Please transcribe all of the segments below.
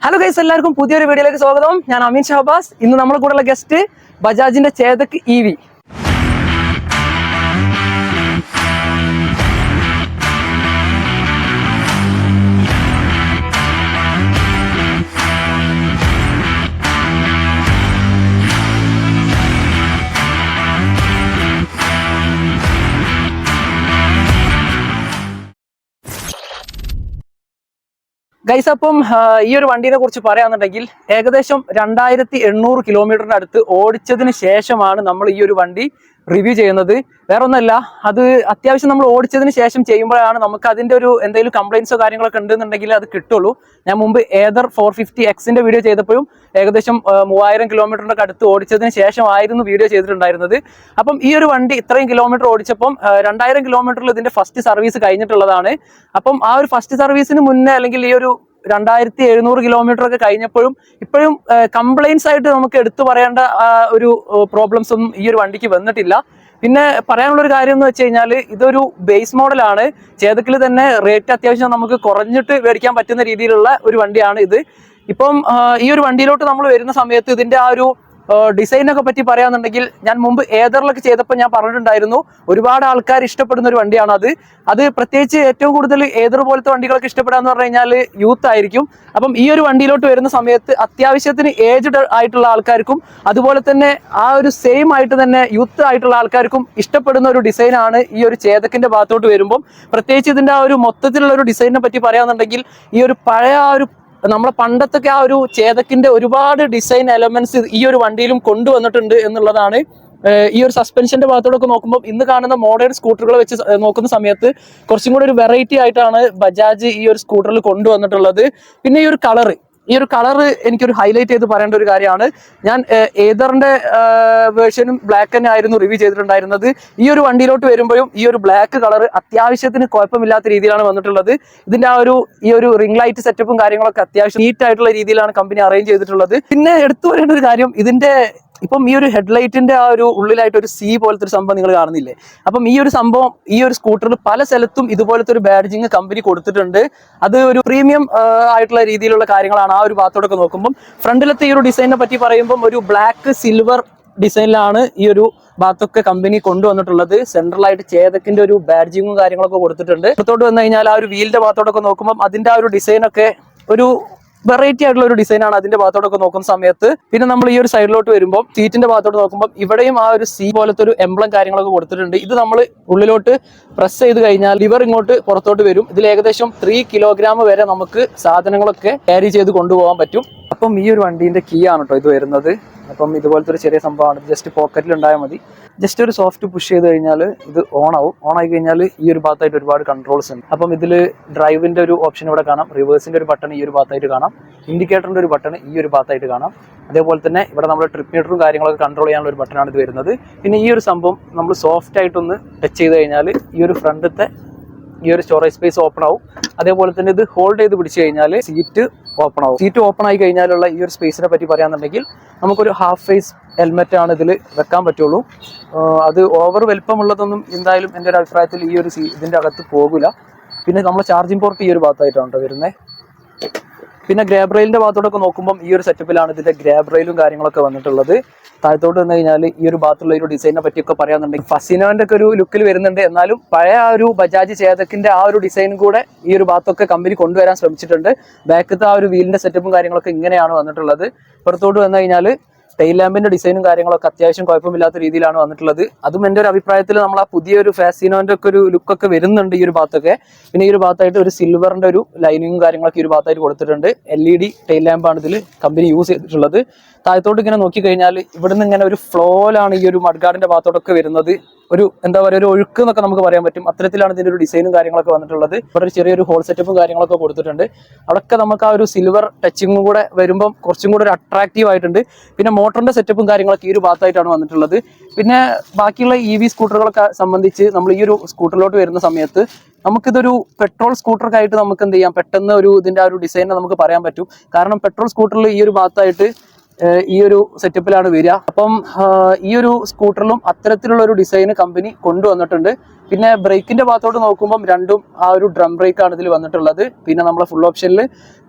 Hello guys, എല്ലാവർക്കും പുതിയൊരു വീഡിയോയിലേക്ക് സ്വാഗതം. ഞാൻ അമീൻ ഷഹബാസ്. ഇന്ന് നമ്മുടെ കൂടെയുള്ള ഗസ്റ്റ് ബജാജിന്റെ ചേതക് EV. ഗൈസ്, അപ്പം ഈ ഒരു വണ്ടീനെ കുറിച്ച് പറയാന്നുണ്ടെങ്കിൽ ഏകദേശം 2800 കിലോമീറ്ററിന് അടുത്ത് ഓടിച്ചതിന് ശേഷമാണ് നമ്മൾ ഈ ഒരു വണ്ടി റിവ്യൂ ചെയ്യുന്നത്. വേറെ ഒന്നല്ല, അത് അത്യാവശ്യം നമ്മൾ ഓടിച്ചതിന് ശേഷം ചെയ്യുമ്പോഴാണ് നമുക്ക് അതിന്റെ ഒരു എന്തെങ്കിലും കംപ്ലൈൻസോ കാര്യങ്ങളൊക്കെ ഉണ്ടെന്നുണ്ടെങ്കിൽ അത് കിട്ടുള്ളൂ. ഞാൻ മുമ്പ് ഏതർ 450Xന്റെ വീഡിയോ ചെയ്തപ്പോഴും ഏകദേശം 3000 കിലോമീറ്ററിന്റെ അടുത്ത് ഓടിച്ചതിന് ശേഷമായിരുന്നു വീഡിയോ ചെയ്തിട്ടുണ്ടായിരുന്നത്. അപ്പം ഈ ഒരു വണ്ടി ഇത്രയും കിലോമീറ്റർ ഓടിച്ചപ്പം 2000 കിലോമീറ്ററിൽ ഇതിന്റെ ഫസ്റ്റ് സർവീസ് കഴിഞ്ഞിട്ടുള്ളതാണ്. അപ്പം ആ ഒരു ഫസ്റ്റ് സർവീസിന് മുന്നേ അല്ലെങ്കിൽ ഈ ഒരു 2700 കിലോമീറ്റർ ഒക്കെ കഴിഞ്ഞപ്പോഴും ഇപ്പോഴും കംപ്ലൈൻസ് ആയിട്ട് നമുക്ക് എടുത്തു പറയേണ്ട ഒരു പ്രോബ്ലംസ് ഒന്നും ഈ ഒരു വണ്ടിക്ക് വന്നിട്ടില്ല. പിന്നെ പറയാനുള്ള ഒരു കാര്യം എന്ന് വെച്ച് കഴിഞ്ഞാൽ ഇതൊരു ബേസ് മോഡലാണ്. ചേതക്കിൽ തന്നെ റേറ്റ് അത്യാവശ്യം നമുക്ക് കുറഞ്ഞിട്ട് മേടിക്കാൻ പറ്റുന്ന രീതിയിലുള്ള ഒരു വണ്ടിയാണ് ഇത്. ഇപ്പം ഈ ഒരു വണ്ടിയിലോട്ട് നമ്മൾ വരുന്ന സമയത്ത് ഇതിന്റെ ആ ഒരു ഡിസൈനൊക്കെ പറ്റി പറയാന്നുണ്ടെങ്കിൽ ഞാൻ മുമ്പ് ഏതറിലൊക്കെ ചെയ്തപ്പോൾ ഞാൻ പറഞ്ഞിട്ടുണ്ടായിരുന്നു, ഒരുപാട് ആൾക്കാർ ഇഷ്ടപ്പെടുന്ന ഒരു വണ്ടിയാണ് അത് പ്രത്യേകിച്ച് ഏറ്റവും കൂടുതൽ ഏതർ പോലത്തെ വണ്ടികളൊക്കെ ഇഷ്ടപ്പെടാന്ന് പറഞ്ഞു കഴിഞ്ഞാൽ യൂത്ത് ആയിരിക്കും. അപ്പം ഈ ഒരു വണ്ടിയിലോട്ട് വരുന്ന സമയത്ത് അത്യാവശ്യത്തിന് ഏജ്ഡ് ആയിട്ടുള്ള ആൾക്കാർക്കും അതുപോലെ തന്നെ ആ ഒരു സെയിം ആയിട്ട് തന്നെ യൂത്ത് ആയിട്ടുള്ള ആൾക്കാർക്കും ഇഷ്ടപ്പെടുന്ന ഒരു ഡിസൈനാണ് ഈ ഒരു ചേതക്കിന്റെ ഭാഗത്തോട്ട് വരുമ്പം. പ്രത്യേകിച്ച് ഇതിന്റെ ആ ഒരു മൊത്തത്തിലുള്ള ഒരു ഡിസൈനിനെ പറ്റി പറയാന്നുണ്ടെങ്കിൽ ഈ ഒരു പഴയ ആ ഒരു നമ്മളെ പണ്ടത്തൊക്കെ ആ ഒരു ചേതക്കിന്റെ ഒരുപാട് ഡിസൈൻ എലമെന്റ്സ് ഈ ഒരു വണ്ടിയിലും കൊണ്ടുവന്നിട്ടുണ്ട് എന്നുള്ളതാണ്. ഈ ഒരു സസ്പെൻഷന്റെ ഭാഗത്തോടൊക്കെ നോക്കുമ്പോൾ ഇന്ന് കാണുന്ന മോഡേൺ സ്കൂട്ടറുകൾ വെച്ച് നോക്കുന്ന സമയത്ത് കുറച്ചും കൂടി ഒരു വെറൈറ്റി ആയിട്ടാണ് ബജാജ് ഈ ഒരു സ്കൂട്ടറിൽ കൊണ്ടുവന്നിട്ടുള്ളത്. പിന്നെ ഈ ഒരു കളറ് എനിക്കൊരു ഹൈലൈറ്റ് ചെയ്ത് പറയേണ്ട ഒരു കാര്യമാണ്. ഞാൻ ഏതറിന്റെ വേർഷനും ബ്ലാക്ക് തന്നെ ആയിരുന്നു റിവ്യൂ ചെയ്തിട്ടുണ്ടായിരുന്നത്. ഈ ഒരു വണ്ടിയിലോട്ട് വരുമ്പോഴും ഈ ഒരു ബ്ലാക്ക് കളർ അത്യാവശ്യത്തിന് കുഴപ്പമില്ലാത്ത രീതിയിലാണ് വന്നിട്ടുള്ളത്. ഇതിന്റെ ഈ ഒരു റിംഗ് ലൈറ്റ് സെറ്റപ്പും കാര്യങ്ങളൊക്കെ അത്യാവശ്യം നീറ്റ് ആയിട്ടുള്ള രീതിയിലാണ് കമ്പനി അറേഞ്ച് ചെയ്തിട്ടുള്ളത്. പിന്നെ എടുത്തു പറയേണ്ട ഒരു കാര്യം, ഇതിന്റെ ഇപ്പം ഈ ഒരു ഹെഡ്ലൈറ്റിന്റെ ആ ഒരു ഉള്ളിലായിട്ട് ഒരു C പോലത്തെ ഒരു സംഭവം നിങ്ങൾ കാണുന്നില്ലേ? അപ്പം ഈ ഒരു സംഭവം ഈ ഒരു സ്കൂട്ടറിൽ പല സ്ഥലത്തും ഇതുപോലത്തെ ഒരു ബാഡ്ജിങ് കമ്പനി കൊടുത്തിട്ടുണ്ട്. അത് ഒരു പ്രീമിയം ആയിട്ടുള്ള രീതിയിലുള്ള കാര്യങ്ങളാണ് ആ ഒരു ഭാഗത്തോടൊക്കെ നോക്കുമ്പോൾ. ഫ്രണ്ടിലത്തെ ഈ ഒരു ഡിസൈനിനെ പറ്റി പറയുമ്പോൾ ഒരു ബ്ലാക്ക് സിൽവർ ഡിസൈനിലാണ് ഈ ഒരു ഭാഗത്തൊക്കെ കമ്പനി കൊണ്ടുവന്നിട്ടുള്ളത്. സെൻട്രലായിട്ട് ചേതക്കിന്റെ ഒരു ബാഡ്ജിങ്ങും കാര്യങ്ങളൊക്കെ കൊടുത്തിട്ടുണ്ട്. പുറത്തോട്ട് വന്നു കഴിഞ്ഞാൽ ആ ഒരു വീലിന്റെ ഭാഗത്തോടൊക്കെ നോക്കുമ്പോൾ അതിന്റെ ആ ഒരു ഡിസൈനൊക്കെ ഒരു വെറൈറ്റി ആയിട്ടുള്ള ഒരു ഡിസൈനാണ് അതിന്റെ ഭാഗത്തോടൊക്കെ നോക്കുന്ന സമയത്ത്. പിന്നെ നമ്മൾ ഈ ഒരു സൈഡിലോട്ട് വരുമ്പോൾ സീറ്റിന്റെ ഭാഗത്തോട്ട് നോക്കുമ്പോൾ ഇവിടെയും ആ ഒരു C പോലത്തെ ഒരു എംബ്ലം കാര്യങ്ങളൊക്കെ കൊടുത്തിട്ടുണ്ട്. ഇത് നമ്മൾ ഉള്ളിലോട്ട് പ്രസ് ചെയ്ത് കഴിഞ്ഞാൽ ലിവർ ഇങ്ങോട്ട് പുറത്തോട്ട് വരും. ഇതിൽ ഏകദേശം 3 കിലോഗ്രാം വരെ നമുക്ക് സാധനങ്ങളൊക്കെ ക്യാരി ചെയ്ത് കൊണ്ടുപോകാൻ പറ്റും. അപ്പം ഈ ഒരു വണ്ടീന്റെ കീ ആണ് കേട്ടോ ഇത് വരുന്നത്. അപ്പം ഇതുപോലത്തെ ഒരു ചെറിയ സംഭവമാണ്. ജസ്റ്റ് പോക്കറ്റിൽ ഉണ്ടായാൽ മതി. ജസ്റ്റ് ഒരു സോഫ്റ്റ് പുഷ് ചെയ്ത് കഴിഞ്ഞാൽ ഇത് ഓൺ ആയി കഴിഞ്ഞാൽ ഈ ഒരു ഭാഗത്തായിട്ട് ഒരുപാട് കൺട്രോൾസ് ഉണ്ട്. അപ്പം ഇതിൽ ഡ്രൈവിന്റെ ഒരു ഓപ്ഷൻ ഇവിടെ കാണാം, റിവേഴ്സിന്റെ ഒരു ബട്ടൺ ഈ ഒരു ഭാഗത്തായിട്ട് കാണാം, ഇൻഡിക്കേറ്ററിന്റെ ഒരു ബട്ടൺ ഈ ഒരു ഭാഗത്തായിട്ട് കാണാം. അതേപോലെ തന്നെ ഇവിടെ നമ്മുടെ ട്രിപ്പ് മീറ്ററും കാര്യങ്ങളൊക്കെ കൺട്രോൾ ചെയ്യാനുള്ള ഒരു ബട്ടണാണ് ഇത് വരുന്നത്. പിന്നെ ഈ ഒരു സംഭവം നമ്മൾ സോഫ്റ്റ് ആയിട്ടൊന്ന് ടച്ച് ചെയ്ത് കഴിഞ്ഞാൽ ഈ ഒരു ഫ്രണ്ടത്തെ ഈ ഒരു സ്റ്റോറേജ് സ്പേസ് ഓപ്പൺ ആവും. അതേപോലെ തന്നെ ഇത് ഹോൾഡ് ചെയ്ത് പിടിച്ചു കഴിഞ്ഞാൽ സീറ്റ് ഓപ്പൺ ആവും. സീറ്റ് ഓപ്പൺ ആയി കഴിഞ്ഞാലുള്ള ഈ ഒരു സ്പേസിനെ പറ്റി പറയാന്നുണ്ടെങ്കിൽ നമുക്കൊരു ഹാഫ് ഫേസ് ഹെൽമെറ്റ് ആണ് ഇതിൽ വെക്കാൻ പറ്റുള്ളൂ. അത് ഓവർ വലുപ്പമുള്ളതൊന്നും എന്തായാലും എൻ്റെ ഒരു അഭിപ്രായത്തിൽ ഈ ഒരു ഇതിൻ്റെ അകത്ത് പോകില്ല. പിന്നെ നമ്മൾ ചാർജിങ് പോർട്ട് ഈ ഒരു ഭാഗത്തായിട്ടാണ് കേട്ടോ വരുന്നത്. പിന്നെ ഗ്രാബ് റെയിലിന്റെ ഭാഗത്തോടൊക്കെ നോക്കുമ്പോൾ ഈ ഒരു സെറ്റപ്പിലാണ് ഇതിന്റെ ഗ്രാബ് റെയിലും കാര്യങ്ങളൊക്കെ വന്നിട്ടുള്ളത്. താഴത്തോട്ട് വന്നു കഴിഞ്ഞാൽ ഈ ഒരു ഭാഗത്തുള്ള ഒരു ഡിസൈനെ പറ്റിയൊക്കെ പറയാന്നുണ്ടെങ്കിൽ ഫസിനോന്റെ ഒക്കെ ഒരു ലുക്കിൽ വരുന്നുണ്ട്. എന്നാലും പഴയ ആ ഒരു ബജാജ് ചേതക്കിന്റെ ആ ഒരു ഡിസൈനും കൂടെ ഈ ഒരു ഭാഗത്തൊക്കെ കമ്പനി കൊണ്ടുവരാൻ ശ്രമിച്ചിട്ടുണ്ട്. ബാക്കത്തെ ആ ഒരു വീലിന്റെ സെറ്റപ്പും കാര്യങ്ങളൊക്കെ ഇങ്ങനെയാണ് വന്നിട്ടുള്ളത്. പുറത്തോട്ട് വന്നു കഴിഞ്ഞാൽ ടെയിൽ ലാമ്പിന്റെ ഡിസൈനും കാര്യങ്ങളൊക്കെ അത്യാവശ്യം കുഴപ്പമില്ലാത്ത രീതിയിലാണ് വന്നിട്ടുള്ളത്. അതും എൻ്റെ ഒരു അഭിപ്രായത്തിൽ നമ്മൾ ആ പുതിയൊരു ഫാസിനോന്റെ ഒക്കെ ഒരു ലുക്കൊക്കെ വരുന്നുണ്ട് ഈ ഒരു ഭാഗത്തൊക്കെ. പിന്നെ ഈ ഒരു ഭാഗത്തായിട്ട് ഒരു സിൽവറിന്റെ ഒരു ലൈനിങ്ങും കാര്യങ്ങളൊക്കെ ഈ ഒരു ഭാഗത്തായിട്ട് കൊടുത്തിട്ടുണ്ട്. LED ടെയിൽ ലാമ്പാണ് ഇതിൽ കമ്പനി യൂസ് ചെയ്തിട്ടുള്ളത്. താഴത്തോട്ട് ഇങ്ങനെ നോക്കിക്കഴിഞ്ഞാൽ ഇവിടുന്ന് ഇങ്ങനെ ഒരു ഫ്ലോയിലാണ് ഈ ഒരു മഡ്ഗാർഡിന്റെ ഭാഗത്തോടൊക്കെ വരുന്നത്. ഒരു എന്താ പറയുക, ഒരു ഒഴുക്ക് എന്നൊക്കെ നമുക്ക് പറയാൻ പറ്റും. അത്തരത്തിലാണ് ഇതിന്റെ ഒരു ഡിസൈനും കാര്യങ്ങളൊക്കെ വന്നിട്ടുള്ളത്. ഇവിടെ ഒരു ചെറിയൊരു ഹോൾ സെറ്റപ്പും കാര്യങ്ങളൊക്കെ കൊടുത്തിട്ടുണ്ട്. അവിടെയൊക്കെ നമുക്ക് ആ ഒരു സിൽവർ ടച്ചിങ്ങും കൂടെ വരുമ്പം കുറച്ചും കൂടെ ഒരു അട്രാക്റ്റീവ് ആയിട്ടുണ്ട്. പിന്നെ മോട്ടറിന്റെ സെറ്റപ്പും കാര്യങ്ങളൊക്കെ ഈ ഒരു ഭാഗത്തായിട്ടാണ് വന്നിട്ടുള്ളത്. പിന്നെ ബാക്കിയുള്ള EV സ്കൂട്ടറുകളൊക്കെ സംബന്ധിച്ച് നമ്മൾ ഈ ഒരു സ്കൂട്ടറിലോട്ട് വരുന്ന സമയത്ത് നമുക്കിതൊരു പെട്രോൾ സ്കൂട്ടറൊക്കെ ആയിട്ട് നമുക്ക് എന്ത് ചെയ്യാം, പെട്ടെന്ന് ഒരു ഇതിന്റെ ആ ഒരു ഡിസൈനെ നമുക്ക് പറയാൻ പറ്റും. കാരണം പെട്രോൾ സ്കൂട്ടറിൽ ഈ ഒരു ഭാഗത്തായിട്ട് ഈ ഒരു സെറ്റപ്പിലാണ് വരിക. അപ്പം ഈ ഒരു സ്കൂട്ടറിലും അത്തരത്തിലുള്ള ഒരു ഡിസൈന് കമ്പനി കൊണ്ടുവന്നിട്ടുണ്ട്. പിന്നെ ബ്രേക്കിന്റെ ഭാഗത്തോട്ട് നോക്കുമ്പോൾ രണ്ടും ആ ഒരു ഡ്രം ബ്രേക്കാണ് ഇതിൽ വന്നിട്ടുള്ളത്. പിന്നെ നമ്മളെ ഫുൾ ഓപ്ഷനിൽ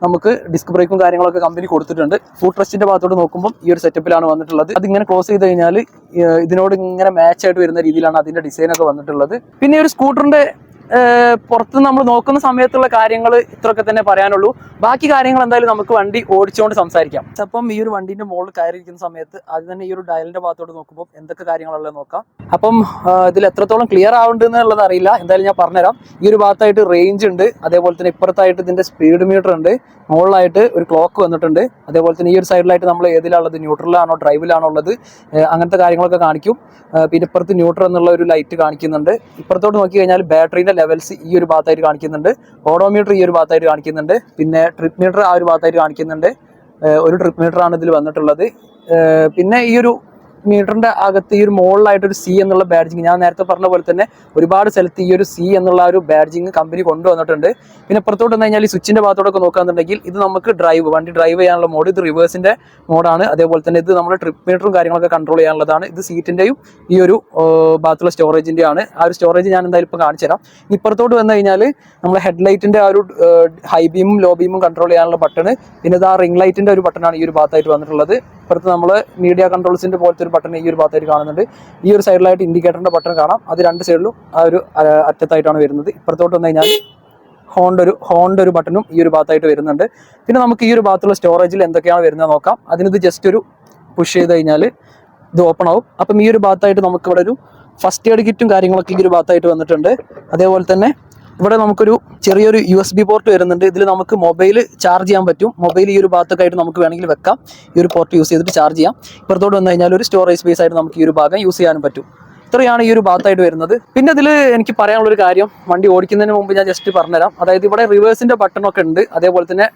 നമുക്ക് ഡിസ്ക് ബ്രേക്കും കാര്യങ്ങളൊക്കെ കമ്പനി കൊടുത്തിട്ടുണ്ട്. ഫുഡ് ട്രസ്റ്റിന്റെ ഭാഗത്തോട്ട് നോക്കുമ്പോൾ ഈ ഒരു സെറ്റപ്പിലാണ് വന്നിട്ടുള്ളത്. അതിങ്ങനെ ക്ലോസ് ചെയ്ത് കഴിഞ്ഞാൽ ഇതിനോട് ഇങ്ങനെ മാച്ച് ആയിട്ട് വരുന്ന രീതിയിലാണ് അതിന്റെ ഡിസൈൻ ഒക്കെ വന്നിട്ടുള്ളത്. പിന്നെ ഒരു സ്കൂട്ടറിന്റെ പുറത്ത് നമ്മൾ നോക്കുന്ന സമയത്തുള്ള കാര്യങ്ങൾ ഇത്രയൊക്കെ തന്നെ പറയാനുള്ളൂ. ബാക്കി കാര്യങ്ങൾ എന്തായാലും നമുക്ക് വണ്ടി ഓടിച്ചുകൊണ്ട് സംസാരിക്കാം. അപ്പം ഈ ഒരു വണ്ടീന്റെ മുകളിൽ കയറിയിരിക്കുന്ന സമയത്ത് അത് തന്നെ ഈ ഒരു ഡയലിന്റെ ഭാഗത്തോട്ട് നോക്കുമ്പോൾ എന്തൊക്കെ കാര്യങ്ങളുള്ളത് നോക്കാം. അപ്പം ഇതിൽ എത്രത്തോളം ക്ലിയർ ആവുന്നുണ്ട് എന്നുള്ളത് അറിയില്ല, എന്തായാലും ഞാൻ പറഞ്ഞുതരാം. ഈ ഒരു ഭാഗത്തായിട്ട് റേഞ്ച് ഉണ്ട്, അതേപോലെ തന്നെ ഇപ്പുറത്തായിട്ട് ഇതിന്റെ സ്പീഡ് മീറ്റർ ഉണ്ട്, മുകളിലായിട്ട് ഒരു ക്ലോക്ക് വന്നിട്ടുണ്ട്. അതേപോലെ തന്നെ ഈ ഒരു സൈഡിലായിട്ട് നമ്മൾ ഏതിലാണുള്ളത്, ന്യൂട്രലാണോ ഡ്രൈവിലാണോ ഉള്ളത്, അങ്ങനത്തെ കാര്യങ്ങളൊക്കെ കാണിക്കും. പിന്നെ ഇപ്പുറത്ത് ന്യൂട്രൽ എന്നുള്ള ഒരു ലൈറ്റ് കാണിക്കുന്നുണ്ട്. ഇപ്പുറത്തോട്ട് നോക്കി കഴിഞ്ഞാൽ ബാറ്ററിന്റെ ലെവൽസ് ഈ ഒരു ഭാഗത്തായിട്ട് കാണിക്കുന്നുണ്ട്, ഓഡോമീറ്റർ ഈ ഒരു ഭാഗത്തായിട്ട് കാണിക്കുന്നുണ്ട്, പിന്നെ ട്രിപ്പ് മീറ്റർ ആ ഒരു ഭാഗത്തായിട്ട് കാണിക്കുന്നുണ്ട്. ഒരു ട്രിപ്പ് മീറ്റർ ആണ് ഇതിൽ വന്നിട്ടുള്ളത്. പിന്നെ ഈ ഒരു മീറ്ററിന്റെ അകത്ത് ഈ ഒരു മുകളിലായിട്ടൊരു സി എന്നുള്ള ബാഡ്ജിങ്, ഞാൻ നേരത്തെ പറഞ്ഞ പോലെ തന്നെ ഒരുപാട് സ്ഥലത്ത് ഈ ഒരു സി എന്നുള്ള ഒരു ബാഡ്ജിങ് കമ്പനി കൊണ്ടുവന്നിട്ടുണ്ട്. പിന്നെ പുറത്തോട്ട് വന്നു കഴിഞ്ഞാൽ ഈ സ്വിച്ചിന്റെ ഭാഗത്തോടൊക്കെ നോക്കുകയാണെന്നുണ്ടെങ്കിൽ ഇത് നമുക്ക് വണ്ടി ഡ്രൈവ് ചെയ്യാനുള്ള മോഡ്, ഇത് റിവേഴ്സിന്റെ മോഡാണ്. അതേപോലെ തന്നെ ഇത് നമ്മുടെ ട്രിപ്പ് മീറ്ററും കാര്യങ്ങളൊക്കെ കൺട്രോൾ ചെയ്യാനുള്ളതാണ്. ഇത് സീറ്റിന്റെയും ഈ ഒരു ഭാഗത്തുള്ള സ്റ്റോറേജിന്റെ ആണ്. ആ ഒരു സ്റ്റോറേജ് ഞാൻ എന്തായാലും ഇപ്പം കാണിച്ചു തരാം. ഇപ്പുറത്തോട്ട് വന്നു കഴിഞ്ഞാൽ നമ്മുടെ ഹെഡ്ലൈറ്റിന്റെ ആ ഒരു ഹൈ ബീമും ലോ ബീമും കൺട്രോൾ ചെയ്യാനുള്ള ബട്ടണ്, പിന്നെ ഇത് ആ റിംഗ് ലൈറ്റിന്റെ ഒരു ബട്ടണാണ് ഈ ഒരു ഭാഗത്തായിട്ട് വന്നിട്ടുള്ളത്. ഇപ്പുറത്ത് നമ്മൾ മീഡിയ കൺട്രോൾസിന്റെ പോലത്തെ ഒരു ബട്ടൺ ഈ ഒരു ഭാഗത്തായിട്ട് കാണുന്നുണ്ട്. ഈ ഒരു സൈഡിലായിട്ട് ഇൻഡിക്കേറ്ററിന്റെ ബട്ടൺ കാണാം, അത് രണ്ട് സൈഡിലും ആ ഒരു അറ്റത്തായിട്ടാണ് വരുന്നത്. ഇപ്പുറത്തോട്ട് വന്നു കഴിഞ്ഞാൽ ഹോണിന്റെ ഒരു ബട്ടണും ഈ ഒരു ഭാഗത്തായിട്ട് വരുന്നുണ്ട്. പിന്നെ നമുക്ക് ഈ ഒരു ഭാഗത്തുള്ള സ്റ്റോറേജിൽ എന്തൊക്കെയാണ് വരുന്നത് നോക്കാം. അതിനിത് ജസ്റ്റ് ഒരു പുഷ് ചെയ്ത് കഴിഞ്ഞാൽ ഇത് ഓപ്പൺ ആവും. അപ്പം ഈ ഒരു ഭാഗത്തായിട്ട് നമുക്ക് ഇവിടെ ഒരു ഫസ്റ്റ് എയ്ഡ് കിറ്റും കാര്യങ്ങളൊക്കെ ഈ ഒരു ഭാഗത്തായിട്ട് വന്നിട്ടുണ്ട്. അതേപോലെ തന്നെ ഇവിടെ നമുക്കൊരു ചെറിയൊരു USB പോർട്ട് വരുന്നുണ്ട്. ഇതിൽ നമുക്ക് മൊബൈൽ ചാർജ് ചെയ്യാൻ പറ്റും. മൊബൈൽ ഈ ഒരു ഭാഗത്തൊക്കെ ആയിട്ട് നമുക്ക് വേണമെങ്കിൽ വെക്കാം, ഈ ഒരു പോർട്ട് യൂസ് ചെയ്തിട്ട് ചാർജ് ചെയ്യാം. ഇപ്പുറത്തോട്ട് വന്നു കഴിഞ്ഞാൽ ഒരു സ്റ്റോറേജ് സ്പേസ് ആയിട്ട് നമുക്ക് ഈ ഒരു ഭാഗം യൂസ് ചെയ്യാനും പറ്റും. ഇത്രയാണ് ഈ ഒരു ഭാഗത്തായിട്ട് വരുന്നത്. പിന്നെ ഇതിൽ എനിക്ക് പറയാനുള്ളൊരു കാര്യം, വണ്ടി ഓടിക്കുന്നതിന് മുമ്പ് ഞാൻ ജസ്റ്റ് പറഞ്ഞുതരാം. അതായത് ഇവിടെ റിവേഴ്സിന്റെ ബട്ടണൊക്കെ ഉണ്ട്, അതേപോലെ തന്നെ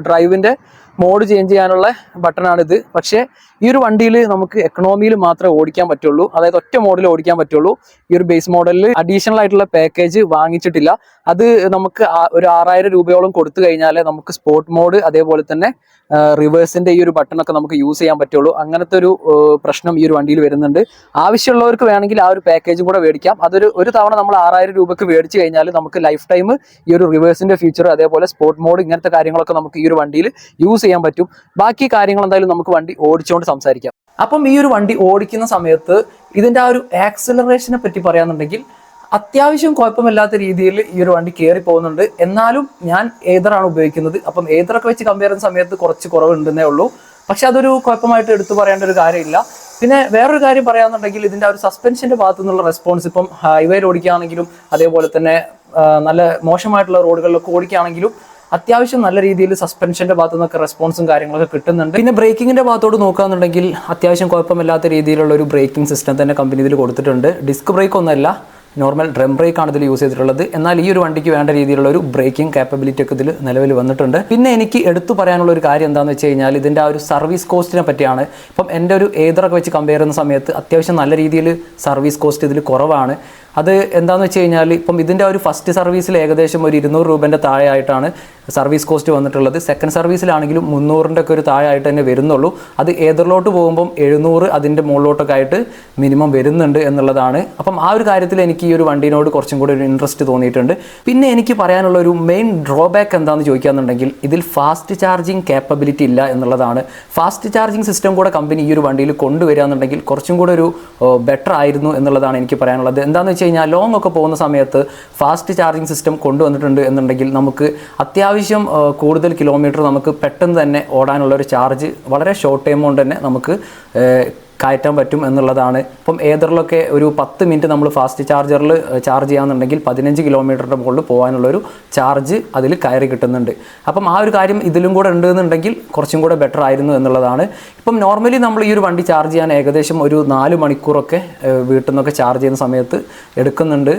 ഡ്രൈവിന്റെ മോഡ് ചേഞ്ച് ചെയ്യാനുള്ള ബട്ടണാണിത്. പക്ഷേ ഈ ഒരു വണ്ടിയിൽ നമുക്ക് എക്കണോമിയിൽ മാത്രമേ ഓടിക്കാൻ പറ്റുള്ളൂ, അതായത് ഒറ്റ മോഡിൽ ഓടിക്കാൻ പറ്റുള്ളൂ. ഈ ഒരു ബേസ് മോഡലിൽ അഡീഷണൽ ആയിട്ടുള്ള പാക്കേജ് വാങ്ങിച്ചിട്ടില്ല. അത് നമുക്ക് ഒരു 6000 രൂപയോളം കൊടുത്തു കഴിഞ്ഞാൽ നമുക്ക് സ്പോർട്ട് മോഡ് അതേപോലെ തന്നെ റിവേഴ്സിന്റെ ഈ ഒരു ബട്ടണൊക്കെ നമുക്ക് യൂസ് ചെയ്യാൻ പറ്റുള്ളൂ. അങ്ങനത്തെ ഒരു പ്രശ്നം ഈ ഒരു വണ്ടിയിൽ വരുന്നുണ്ട്. ആവശ്യമുള്ളവർക്ക് വേണമെങ്കിൽ ആ ഒരു പാക്കേജും കൂടെ മേടിക്കാം. ഒരു തവണ നമ്മൾ 6000 രൂപയ്ക്ക് മേടിച്ചു കഴിഞ്ഞാൽ നമുക്ക് ലൈഫ് ടൈം ഈ ഒരു റിവേഴ്സിന്റെ ഫീച്ചർ അതേപോലെ സ്പോർട്ട് മോഡ് ഇങ്ങനത്തെ കാര്യങ്ങളൊക്കെ നമുക്ക് ഈ ഒരു വണ്ടിയിൽ യൂസ് ചെയ്യാൻ പറ്റും. ബാക്കി കാര്യങ്ങൾ എന്തായാലും നമുക്ക് വണ്ടി ഓടിച്ചുകൊണ്ട് സംസാരിക്കാം. അപ്പം ഈ ഒരു വണ്ടി ഓടിക്കുന്ന സമയത്ത് ഇതിന്റെ ആ ഒരു ആക്സിലറേഷനെ പറ്റി പറയാന്നുണ്ടെങ്കിൽ അത്യാവശ്യം കുഴപ്പമില്ലാത്ത രീതിയിൽ ഈ ഒരു വണ്ടി കയറി പോകുന്നുണ്ട്. എന്നാലും ഞാൻ ഏതറാണ് ഉപയോഗിക്കുന്നത്. അപ്പം ഏതറൊക്കെ വെച്ച് കമ്പയർ ചെയ്യുന്ന സമയത്ത് കുറച്ച് കുറവുണ്ടെന്നേ ഉള്ളൂ. പക്ഷെ അതൊരു കുഴപ്പമായിട്ട് എടുത്തു പറയേണ്ട ഒരു കാര്യമില്ല. പിന്നെ വേറൊരു കാര്യം പറയാന്നുണ്ടെങ്കിൽ ഇതിന്റെ ആ ഒരു സസ്പെൻഷന്റെ ഭാഗത്തു നിന്നുള്ള റെസ്പോൺസ്, ഇപ്പം ഹൈവേയിൽ ഓടിക്കുകയാണെങ്കിലും അതേപോലെ തന്നെ നല്ല മോശമായിട്ടുള്ള റോഡുകളിലൊക്കെ ഓടിക്കുകയാണെങ്കിലും അത്യാവശ്യം നല്ല രീതിയിൽ സസ്പെൻഷന്റെ ഭാഗത്തു നിന്നൊക്കെ റെസ്പോൺസും കാര്യങ്ങളൊക്കെ കിട്ടുന്നുണ്ട്. പിന്നെ ബ്രേക്കിങ്ങിന്റെ ഭാഗത്തോട് നോക്കുകയാണെന്നുണ്ടെങ്കിൽ അത്യാവശ്യം കുഴപ്പമില്ലാത്ത രീതിയിലുള്ള ഒരു ബ്രേക്കിംഗ് സിസ്റ്റം തന്നെ കമ്പനി ഇതിൽ കൊടുത്തിട്ടുണ്ട്. ഡിസ്ക് ബ്രേക്ക് ഒന്നുമല്ല, നോർമൽ ഡ്രം ബ്രേക്ക് ആണ് ഇതിൽ യൂസ് ചെയ്തിട്ടുള്ളത്. എന്നാൽ ഈ ഒരു വണ്ടിക്ക് വേണ്ട രീതിയിലുള്ള ഒരു ബ്രേക്കിംഗ് കാപ്പബിലിറ്റി ഒക്കെ ഇതിൽ നിലവിൽ വന്നിട്ടുണ്ട്. പിന്നെ എനിക്ക് എടുത്തു പറയാനുള്ള ഒരു കാര്യം എന്താണെന്ന് വെച്ച് കഴിഞ്ഞാൽ ഇതിൻ്റെ ആ ഒരു സർവീസ് കോസ്റ്റിനെ പറ്റിയാണ്. ഇപ്പം എൻ്റെ ഒരു ഏതറൊക്കെ വെച്ച് കമ്പയർ ചെയ്യുന്ന സമയത്ത് അത്യാവശ്യം നല്ല രീതിയിൽ സർവീസ് കോസ്റ്റ് ഇതിൽ കുറവാണ്. അത് എന്താണെന്ന് വെച്ച് കഴിഞ്ഞാൽ ഇപ്പം ഇതിൻ്റെ ഒരു ഫസ്റ്റ് സർവീസിൽ ഏകദേശം ഒരു 200 രൂപേൻ്റെ താഴെ ആയിട്ടാണ് സർവീസ് കോസ്റ്റ് വന്നിട്ടുള്ളത്. സെക്കൻഡ് സർവീസിലാണെങ്കിലും 300ൻ്റെ ഒക്കെ ഒരു താഴെ ആയിട്ട് തന്നെ വരുന്നുള്ളൂ. അത് ഏതറിലോട്ട് പോകുമ്പം 700 അതിൻ്റെ മുകളിലോട്ടൊക്കെ ആയിട്ട് മിനിമം വരുന്നുണ്ട് എന്നുള്ളതാണ്. അപ്പം ആ ഒരു കാര്യത്തിൽ എനിക്ക് ഈ ഒരു വണ്ടീനോട് കുറച്ചും കൂടി ഒരു ഇൻട്രസ്റ്റ് തോന്നിയിട്ടുണ്ട്. പിന്നെ എനിക്ക് പറയാനുള്ള ഒരു മെയിൻ ഡ്രോബാക്ക് എന്താണെന്ന് ചോദിക്കുകയാണെന്നുണ്ടെങ്കിൽ ഇതിൽ ഫാസ്റ്റ് ചാർജിങ് കേപ്പബിലിറ്റി ഇല്ല എന്നുള്ളതാണ്. ഫാസ്റ്റ് ചാർജിങ് സിസ്റ്റം കൂടെ കമ്പനി ഈ ഒരു വണ്ടിയിൽ കൊണ്ടുവരികയാണെന്നുണ്ടെങ്കിൽ കുറച്ചും കൂടെ ഒരു ബെറ്റർ ആയിരുന്നു എന്നുള്ളതാണ് എനിക്ക് പറയാനുള്ളത്. എന്താണെന്ന് വെച്ച് കഴിഞ്ഞാൽ ലോങ് ഒക്കെ പോകുന്ന സമയത്ത് ഫാസ്റ്റ് ചാർജിങ് സിസ്റ്റം കൊണ്ടുവന്നിട്ടുണ്ട് എന്നുണ്ടെങ്കിൽ നമുക്ക് അത്യാവശ്യം കൂടുതൽ കിലോമീറ്റർ നമുക്ക് പെട്ടെന്ന് തന്നെ ഓടാനുള്ള ഒരു ചാർജ് വളരെ ഷോർട്ട് ടൈം കൊണ്ട് തന്നെ നമുക്ക് കയറ്റാൻ പറ്റും എന്നുള്ളതാണ്. ഇപ്പം ഏതറിലൊക്കെ ഒരു 10 മിനിറ്റ് നമ്മൾ ഫാസ്റ്റ് ചാർജറിൽ ചാർജ് ചെയ്യാന്നുണ്ടെങ്കിൽ 15 കിലോമീറ്ററിൻ്റെ മുകളിൽ പോകാനുള്ളൊരു ചാർജ് അതിൽ കയറി കിട്ടുന്നുണ്ട്. അപ്പം ആ ഒരു കാര്യം ഇതിലും കൂടെ ഉണ്ടെന്നുണ്ടെങ്കിൽ കുറച്ചും കൂടെ ബെറ്റർ ആയിരുന്നു എന്നുള്ളതാണ്. ഇപ്പം നോർമലി നമ്മൾ ഈ ഒരു വണ്ടി ചാർജ് ചെയ്യാൻ ഏകദേശം ഒരു 4 മണിക്കൂറൊക്കെ വീട്ടിൽ നിന്നൊക്കെ ചാർജ് ചെയ്യുന്ന സമയത്ത് എടുക്കുന്നുണ്ട്.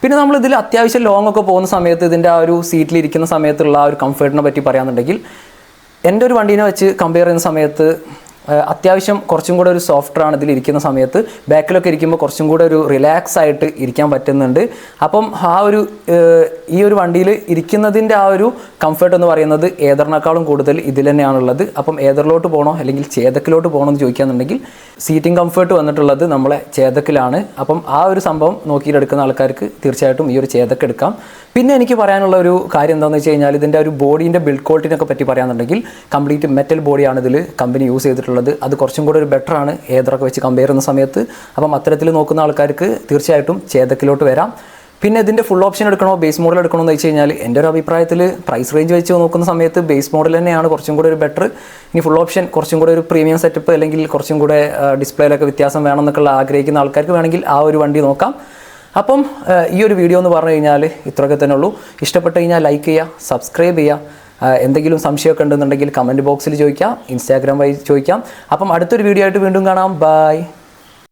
പിന്നെ നമ്മളിതിൽ അത്യാവശ്യം ലോങ് ഒക്കെ പോകുന്ന സമയത്ത് ഇതിൻ്റെ ആ ഒരു സീറ്റിലിരിക്കുന്ന സമയത്തുള്ള ആ ഒരു കംഫർട്ടിനെ പറ്റി പറയാന്നുണ്ടെങ്കിൽ എൻ്റെ ഒരു വണ്ടീനെ വെച്ച് കമ്പയർ ചെയ്യുന്ന സമയത്ത് അത്യാവശ്യം കുറച്ചും കൂടെ ഒരു സോഫ്റ്ററാണ് ഇതിലിരിക്കുന്ന സമയത്ത്. ബാക്കിലൊക്കെ ഇരിക്കുമ്പോൾ കുറച്ചും കൂടെ ഒരു റിലാക്സ് ആയിട്ട് ഇരിക്കാൻ പറ്റുന്നുണ്ട്. അപ്പം ഈ ഒരു വണ്ടിയിൽ ഇരിക്കുന്നതിൻ്റെ ആ ഒരു കംഫർട്ട് എന്ന് പറയുന്നത് ഏതറിനേക്കാളും കൂടുതൽ ഇതിൽ തന്നെയാണുള്ളത്. അപ്പം ഏതറിലോട്ട് പോകണോ അല്ലെങ്കിൽ ചേതക്കിലോട്ട് പോകണോ എന്ന് ചോദിക്കുകയാണെന്നുണ്ടെങ്കിൽ സീറ്റിംഗ് കംഫർട്ട് വന്നിട്ടുള്ളത് നമ്മളെ ചേതക്കിലാണ്. അപ്പം ആ ഒരു സംഭവം നോക്കിയിട്ടെടുക്കുന്ന ആൾക്കാർക്ക് തീർച്ചയായിട്ടും ഈ ഒരു ചേതക്ക് എടുക്കാം. പിന്നെ എനിക്ക് പറയാനുള്ള ഒരു കാര്യം എന്താണെന്ന് വെച്ച് കഴിഞ്ഞാൽ ഇതിൻ്റെ ഒരു ബോഡീൻ്റെ ബിൽഡ് ക്വാളിറ്റിനൊക്കെ പറ്റി പറയാന്നുണ്ടെങ്കിൽ കംപ്ലീറ്റ് മെറ്റൽ ബോഡിയാണ് ഇതിൽ കമ്പനി യൂസ് ചെയ്തിട്ടുള്ളത്. അത് കുറച്ചും കൂടെ ഒരു ബെറ്ററാണ് ഏതറൊക്കെ വെച്ച് കമ്പയർ ചെയ്യുന്ന സമയത്ത്. അപ്പം അത്തരത്തിൽ നോക്കുന്ന ആൾക്കാർക്ക് തീർച്ചയായിട്ടും ചേതക്കിലോട്ട് വരാം. പിന്നെ ഇതിൻ്റെ ഫുൾ ഓപ്ഷൻ എടുക്കണോ ബേസ് മോഡൽ എടുക്കണോ എന്ന് വെച്ച് കഴിഞ്ഞാൽ എൻ്റെ ഒരു അഭിപ്രായത്തിൽ പ്രൈസ് റേഞ്ച് വെച്ച് നോക്കുന്ന സമയത്ത് ബേസ് മോഡൽ തന്നെയാണ് കുറച്ചും കൂടെ ഒരു ബെറ്റർ. ഇനി ഫുൾ ഓപ്ഷൻ കുറച്ചും കൂടെ ഒരു പ്രീമിയം സെറ്റപ്പ് അല്ലെങ്കിൽ കുറച്ചും കൂടെ ഡിസ്പ്ലേയിലൊക്കെ വ്യത്യാസം വേണമെന്നൊക്കെ ആഗ്രഹിക്കുന്ന ആൾക്കാർക്ക് വേണമെങ്കിൽ ആ ഒരു വണ്ടി നോക്കാം. അപ്പം ഈ ഒരു വീഡിയോ എന്ന് പറഞ്ഞു കഴിഞ്ഞാൽ ഇത്രയൊക്കെ തന്നെ ഉള്ളൂ. ഇഷ്ടപ്പെട്ട് കഴിഞ്ഞാൽ ലൈക്ക് ചെയ്യുക, സബ്സ്ക്രൈബ് ചെയ്യുക. എന്തെങ്കിലും സംശയമൊക്കെ ഉണ്ടെന്നുണ്ടെങ്കിൽ കമൻറ്റ് ബോക്സിൽ ചോദിക്കാം, ഇൻസ്റ്റാഗ്രാം വഴി ചോദിക്കാം. അപ്പം അടുത്തൊരു വീഡിയോ ആയിട്ട് വീണ്ടും കാണാം. ബൈ.